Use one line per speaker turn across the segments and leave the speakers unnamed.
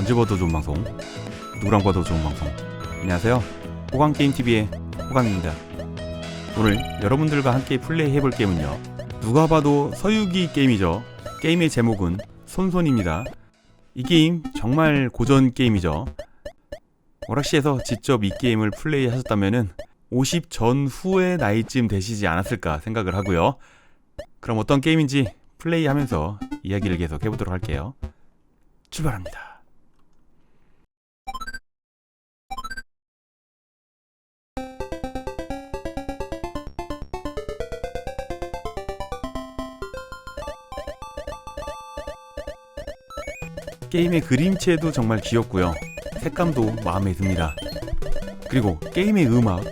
언제 봐도 좋은 방송, 누구랑 봐도 좋은 방송. 안녕하세요, 호강게임TV의 호강입니다. 오늘 여러분들과 함께 플레이해볼 게임은요, 누가 봐도 서유기 게임이죠. 게임의 제목은 손손입니다. 이 게임 정말 고전 게임이죠. 오락시에서 직접 이 게임을 플레이하셨다면은 50 전후의 나이쯤 되시지 않았을까 생각을 하고요. 그럼 어떤 게임인지 플레이하면서 이야기를 계속 해보도록 할게요. 출발합니다. 게임의 그림체도 정말 귀엽고요, 색감도 마음에 듭니다. 그리고 게임의 음악,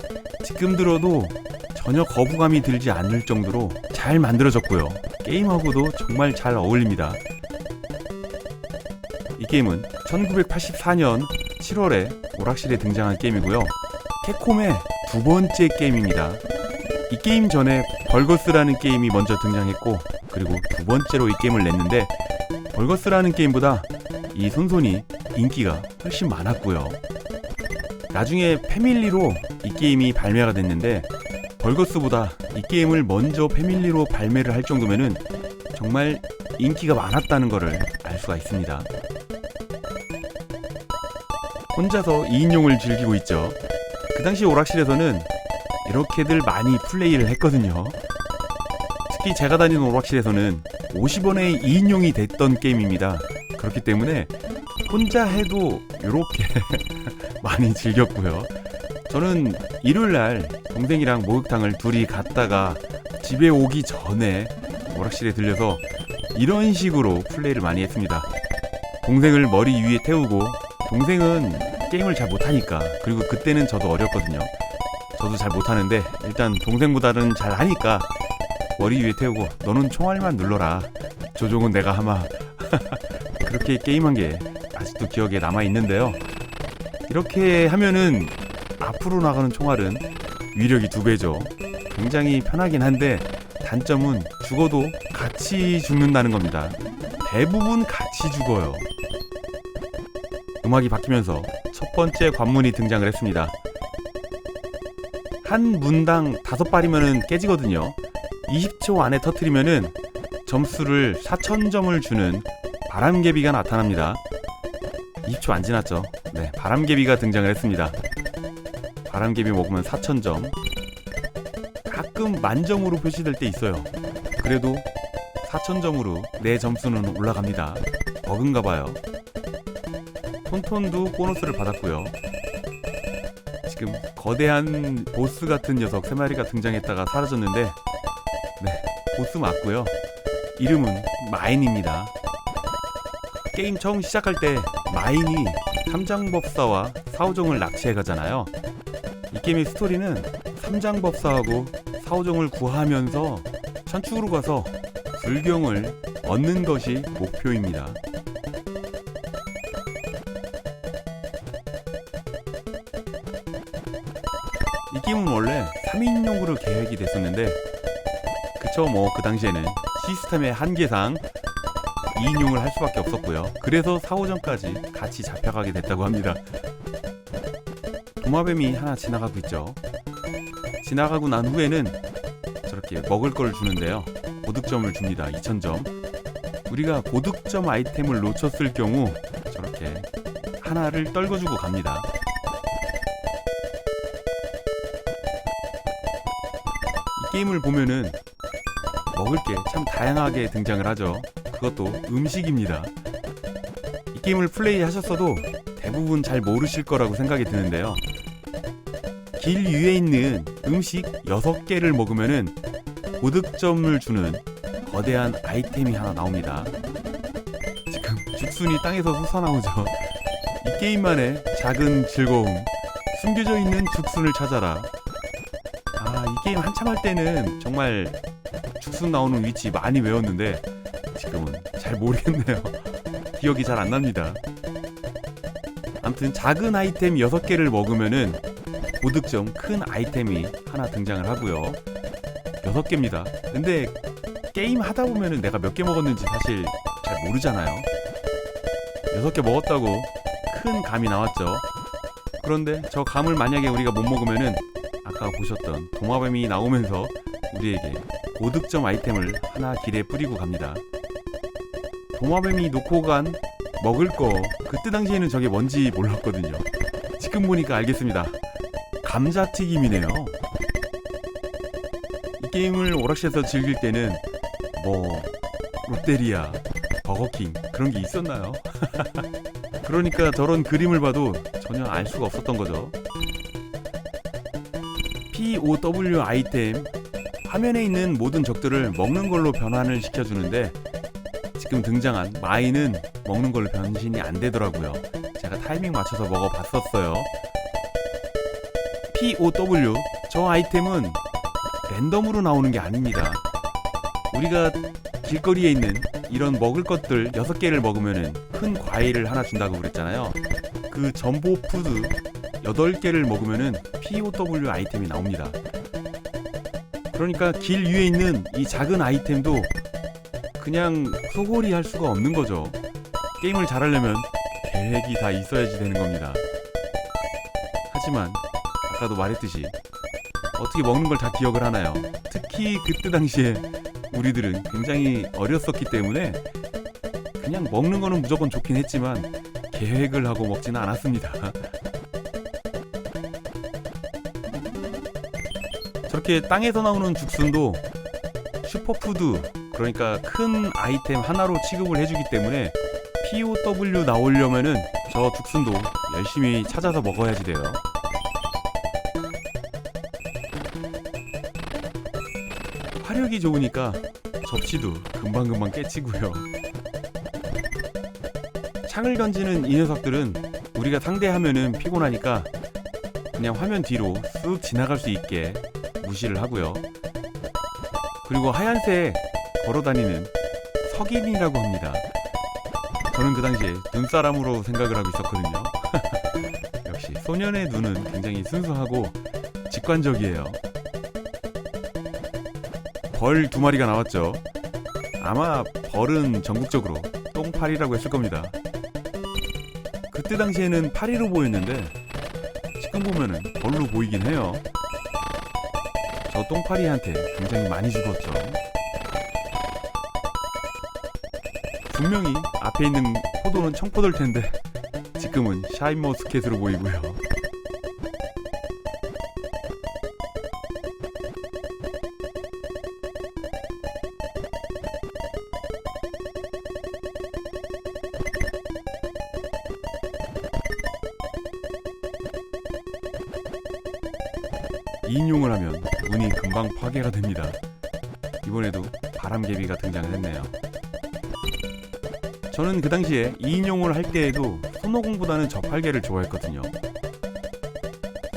지금 들어도 전혀 거부감이 들지 않을 정도로 잘 만들어졌고요, 게임하고도 정말 잘 어울립니다. 이 게임은 1984년 7월에 오락실에 등장한 게임이고요, 캡콤의 두 번째 게임입니다. 이 게임 전에 벌거스라는 게임이 먼저 등장했고, 그리고 두 번째로 이 게임을 냈는데, 벌거스라는 게임보다 이 손손이 인기가 훨씬 많았고요. 나중에 패밀리로 이 게임이 발매가 됐는데, 벌거스보다 이 게임을 먼저 패밀리로 발매를 할 정도면은 정말 인기가 많았다는 것을 알 수가 있습니다. 혼자서 2인용을 즐기고 있죠. 그 당시 오락실에서는 이렇게들 많이 플레이를 했거든요. 특히 제가 다니는 오락실에서는 50원에 2인용이 됐던 게임입니다. 그렇기 때문에 혼자 해도 이렇게 많이 즐겼고요. 저는 일요일날 동생이랑 목욕탕을 둘이 갔다가 집에 오기 전에 오락실에 들려서 이런 식으로 플레이를 많이 했습니다. 동생을 머리 위에 태우고, 동생은 게임을 잘 못하니까, 그리고 그때는 저도 어렸거든요. 저도 잘 못하는데 일단 동생보다는 잘 하니까 머리 위에 태우고, 너는 총알만 눌러라, 조종은 내가 하마. 그렇게 게임한 게 아직도 기억에 남아있는데요, 이렇게 하면은 앞으로 나가는 총알은 위력이 2배죠. 굉장히 편하긴 한데 단점은 죽어도 같이 죽는다는 겁니다. 대부분 같이 죽어요. 음악이 바뀌면서 첫 번째 관문이 등장을 했습니다. 한 문당 5발이면은 깨지거든요. 20초 안에 터뜨리면은 점수를 4000점을 주는 바람개비가 나타납니다. 20초 안 지났죠. 네, 바람개비가 등장을 했습니다. 바람개비 먹으면 4000점. 가끔 만점으로 표시될 때 있어요. 그래도 4000점으로 내 점수는 올라갑니다. 버그인가봐요. 톤톤도 보너스를 받았고요. 지금 거대한 보스 같은 녀석 3마리가 등장했다가 사라졌는데, 네, 보스 맞고요. 이름은 마인입니다. 게임 처음 시작할 때 마인이 삼장법사와 사오정을 납치해 가잖아요. 이 게임의 스토리는 삼장법사하고 사오정을 구하면서 천축으로 가서 불경을 얻는 것이 목표입니다. 이 게임은 원래 3인용으로 계획이 됐었는데, 그쵸, 뭐 그 당시에는 시스템의 한계상 2인용을 할 수밖에 없었고요. 그래서 4호전까지 같이 잡혀가게 됐다고 합니다. 도마뱀이 하나 지나가고 있죠. 지나가고 난 후에는 저렇게 먹을 걸 주는데요, 고득점을 줍니다. 2000점. 우리가 고득점 아이템을 놓쳤을 경우 저렇게 하나를 떨궈주고 갑니다. 이 게임을 보면은 먹을 게 참 다양하게 등장을 하죠. 그것도 음식입니다. 이 게임을 플레이 하셨어도 대부분 잘 모르실 거라고 생각이 드는데요, 길 위에 있는 음식 6개를 먹으면은 고득점을 주는 거대한 아이템이 하나 나옵니다. 지금 죽순이 땅에서 솟아나오죠. 이 게임만의 작은 즐거움, 숨겨져 있는 죽순을 찾아라. 이 게임 한참 할 때는 정말 죽순 나오는 위치 많이 외웠는데 지금은 잘 모르겠네요. 기억이 잘 안 납니다. 아무튼 작은 아이템 6개를 먹으면은 고득점 큰 아이템이 하나 등장을 하고요. 6개입니다. 근데 게임 하다 보면은 내가 몇 개 먹었는지 사실 잘 모르잖아요. 6개 먹었다고 큰 감이 나왔죠. 그런데 저 감을 만약에 우리가 못 먹으면은 아까 보셨던 도마뱀이 나오면서 우리에게 고득점 아이템을 하나 길에 뿌리고 갑니다. 도마뱀이 놓고 간 먹을 거, 그때 당시에는 저게 뭔지 몰랐거든요. 지금 보니까 알겠습니다. 감자튀김이네요. 이 게임을 오락실에서 즐길 때는 뭐 롯데리아, 버거킹 그런 게 있었나요? 그러니까 저런 그림을 봐도 전혀 알 수가 없었던 거죠. POW 아이템, 화면에 있는 모든 적들을 먹는 걸로 변환을 시켜주는데 지금 등장한 마이는 먹는 걸로 변신이 안 되더라고요. 제가 타이밍 맞춰서 먹어봤었어요. POW, 저 아이템은 랜덤으로 나오는 게 아닙니다. 우리가 길거리에 있는 이런 먹을 것들 6개를 먹으면은 큰 과일을 하나 준다고 그랬잖아요. 그 전보 푸드 8개를 먹으면은 POW 아이템이 나옵니다. 그러니까 길 위에 있는 이 작은 아이템도 그냥 소홀히 할 수가 없는 거죠. 게임을 잘하려면 계획이 다 있어야지 되는 겁니다. 하지만 아까도 말했듯이 어떻게 먹는 걸 다 기억을 하나요? 특히 그때 당시에 우리들은 굉장히 어렸었기 때문에 그냥 먹는 거는 무조건 좋긴 했지만 계획을 하고 먹지는 않았습니다. 저렇게 땅에서 나오는 죽순도 슈퍼푸드, 그러니까 큰 아이템 하나로 취급을 해주기 때문에 POW 나오려면은 저 죽순도 열심히 찾아서 먹어야지 돼요. 화력이 좋으니까 접시도 금방금방 깨치고요. 창을 던지는 이 녀석들은 우리가 상대하면은 피곤하니까 그냥 화면 뒤로 쓱 지나갈 수 있게 무시를 하고요. 그리고 하얀색 걸어다니는 석인이라고 합니다. 저는 그 당시에 눈사람으로 생각을 하고 있었거든요. 역시 소년의 눈은 굉장히 순수하고 직관적이에요. 벌 2마리가 나왔죠. 아마 벌은 전국적으로 똥파리라고 했을 겁니다. 그때 당시에는 파리로 보였는데 지금 보면은 벌로 보이긴 해요. 저 똥파리한테 굉장히 많이 죽었죠. 분명히 앞에 있는 포도는 청포도일 텐데 지금은 샤인머스켓으로 보이고요. 이인용을 하면 운이 금방 파괴가 됩니다. 이번에도 바람개비가 등장을 했네요. 저는 그 당시에 2인용을 할 때에도 손오공보다는 저팔계를 좋아했거든요.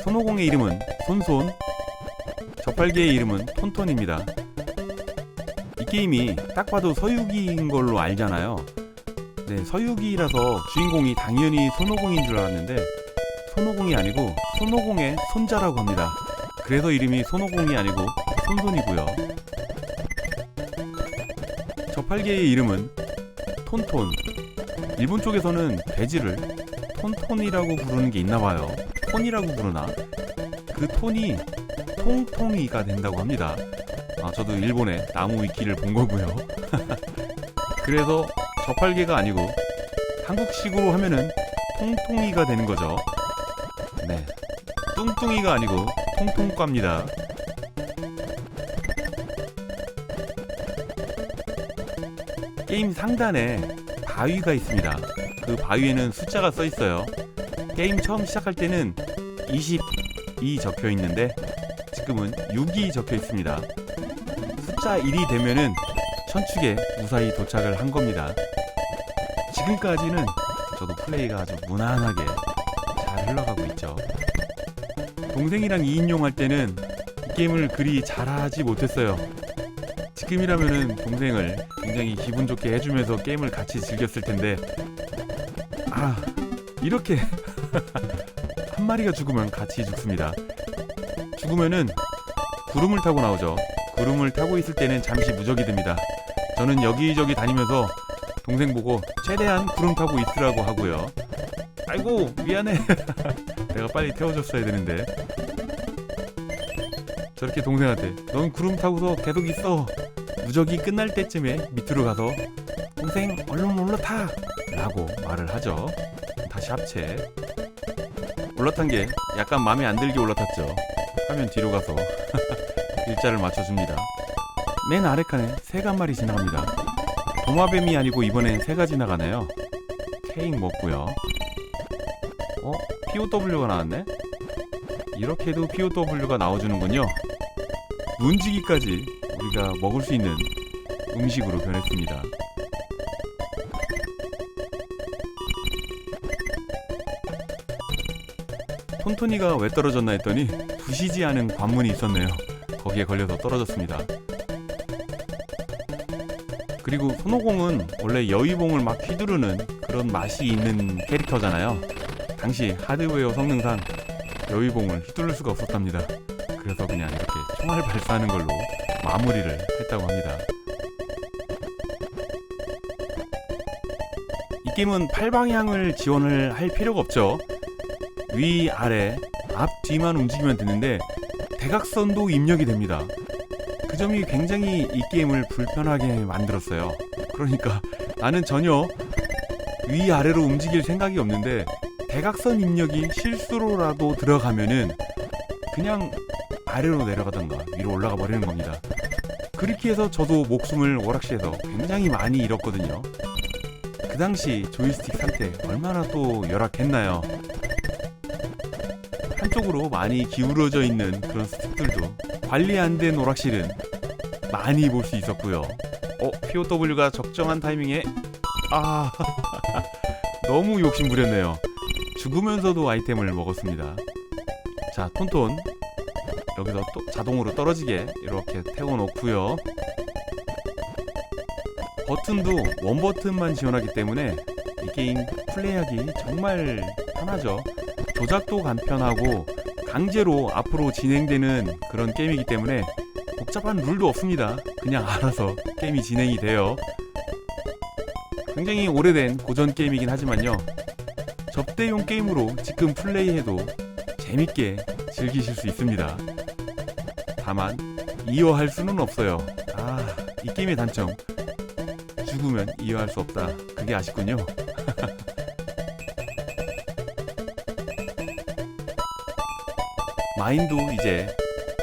손오공의 이름은 손손, 저팔계의 이름은 톤톤입니다. 이 게임이 딱 봐도 서유기인 걸로 알잖아요. 네, 서유기라서 주인공이 당연히 손오공인 줄 알았는데 손오공이 아니고 손오공의 손자라고 합니다. 그래서 이름이 손오공이 아니고 손손이고요. 저팔계의 이름은 톤톤. 일본 쪽에서는 돼지를 톤톤이라고 부르는 게 있나봐요. 톤이라고 부르나? 그 톤이 통통이가 된다고 합니다. 저도 일본의 나무 위키를 본 거고요. 그래서 저팔계가 아니고 한국식으로 하면은 통통이가 되는 거죠. 네, 뚱뚱이가 아니고 통통과입니다. 게임 상단에 바위가 있습니다. 그 바위에는 숫자가 써 있어요. 게임 처음 시작할 때는 22 적혀 있는데 지금은 6이 적혀 있습니다. 숫자 1이 되면은 천축에 무사히 도착을 한 겁니다. 지금까지는 저도 플레이가 아주 무난하게 잘 흘러가고 있죠. 동생이랑 2인용 할 때는 이 게임을 그리 잘하지 못했어요. 지금이라면은 동생을 굉장히 기분 좋게 해주면서 게임을 같이 즐겼을 텐데 이렇게 한 마리가 죽으면 같이 죽습니다. 죽으면은 구름을 타고 나오죠. 구름을 타고 있을 때는 잠시 무적이 됩니다. 저는 여기저기 다니면서 동생 보고 최대한 구름 타고 있으라고 하고요. 아이고 미안해. 내가 빨리 태워줬어야 되는데. 저렇게 동생한테 넌 구름 타고서 계속 있어. 무적이 끝날 때쯤에 밑으로 가서 동생 얼른 올라타 라고 말을 하죠. 다시 합체. 올라탄 게 약간 마음에 안 들게 올라탔죠. 화면 뒤로 가서 일자를 맞춰줍니다. 맨 아래 칸에 새가 한 마리 지나갑니다. 도마뱀이 아니고 이번엔 새가 지나가네요. 케이크 먹고요. POW가 나왔네? 이렇게도 POW가 나와주는군요. 문지기까지 우리가 먹을 수 있는 음식으로 변했습니다. 톤토니가 왜 떨어졌나 했더니 부시지 않은 관문이 있었네요. 거기에 걸려서 떨어졌습니다. 그리고 손오공은 원래 여의봉을 막 휘두르는 그런 맛이 있는 캐릭터잖아요. 당시 하드웨어 성능상 여의봉을 휘두를 수가 없었답니다. 그래서 그냥 이렇게 총알 발사하는 걸로 마무리를 했다고 합니다. 이 게임은 팔방향을 지원을 할 필요가 없죠. 위, 아래, 앞, 뒤만 움직이면 되는데 대각선도 입력이 됩니다. 그 점이 굉장히 이 게임을 불편하게 만들었어요. 그러니까 나는 전혀 위, 아래로 움직일 생각이 없는데 대각선 입력이 실수로라도 들어가면은 그냥 아래로 내려가던가 위로 올라가 버리는 겁니다. 그렇게 해서 저도 목숨을 오락실에서 굉장히 많이 잃었거든요. 그 당시 조이스틱 상태 얼마나 또 열악했나요. 한쪽으로 많이 기울어져 있는 그런 스틱들도 관리 안 된 오락실은 많이 볼 수 있었고요. POW가 적정한 타이밍에 너무 욕심부렸네요. 죽으면서도 아이템을 먹었습니다. 자, 톤톤 여기서 또 자동으로 떨어지게 이렇게 태워놓고요. 버튼도 원 버튼만 지원하기 때문에 이 게임 플레이하기 정말 편하죠. 조작도 간편하고 강제로 앞으로 진행되는 그런 게임이기 때문에 복잡한 룰도 없습니다. 그냥 알아서 게임이 진행이 돼요. 굉장히 오래된 고전 게임이긴 하지만요, 접대용 게임으로 지금 플레이해도 재밌게 즐기실 수 있습니다. 다만 이어할 수는 없어요. 이 게임의 단점, 죽으면 이어할 수 없다. 그게 아쉽군요. 마인도 이제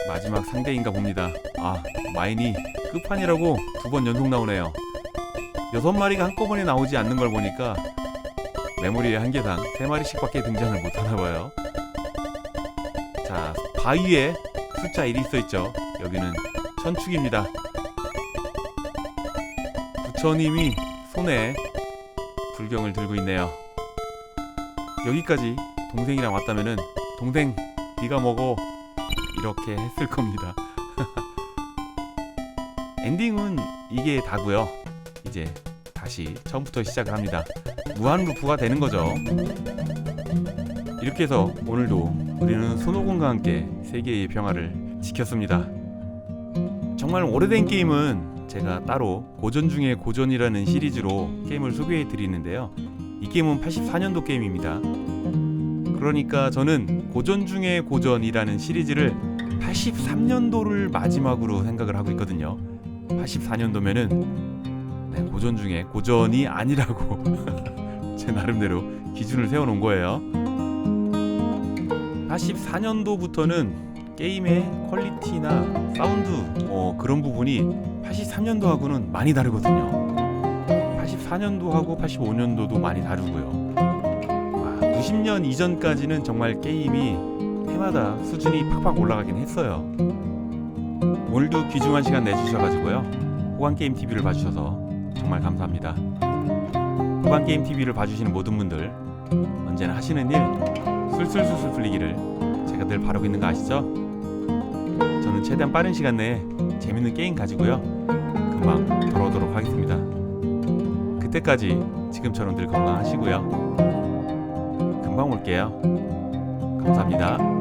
마지막 상대인가 봅니다. 마인이 끝판이라고 2번 연속 나오네요. 6마리가 한꺼번에 나오지 않는 걸 보니까 메모리의 한계상 3마리씩 밖에 등장을 못하나봐요. 자, 바위에 숫자 1이 써있죠. 여기는 천축입니다. 부처님이 손에 불경을 들고 있네요. 여기까지 동생이랑 왔다면은 동생 네가 먹어 이렇게 했을 겁니다. 엔딩은 이게 다고요. 이제 다시 처음부터 시작을 합니다. 무한 루프가 되는 거죠. 이렇게 해서 오늘도 우리는 손오공과 함께 세계의 평화를 지켰습니다. 정말 오래된 게임은 제가 따로 고전 중에 고전이라는 시리즈로 게임을 소개해 드리는데요. 이 게임은 84년도 게임입니다. 그러니까 저는 고전 중에 고전이라는 시리즈를 83년도를 마지막으로 생각을 하고 있거든요. 84년도면은 고전 중에 고전이 아니라고 제 나름대로 기준을 세워놓은 거예요. 84년도부터는 게임의 퀄리티나 사운드 그런 부분이 83년도하고는 많이 다르거든요. 84년도하고 85년도도 많이 다르고요. 90년 이전까지는 정말 게임이 해마다 수준이 팍팍 올라가긴 했어요. 오늘도 귀중한 시간 내주셔가지고요, 호관게임TV를 봐주셔서 정말 감사합니다. 호관게임TV를 봐주시는 모든 분들 언제나 하시는 일 술술술술 풀리기를 제가 늘 바라고 있는 거 아시죠? 저는 최대한 빠른 시간 내에 재밌는 게임 가지고요 금방 돌아오도록 하겠습니다. 그때까지 지금처럼 늘 건강하시고요, 금방 올게요. 감사합니다.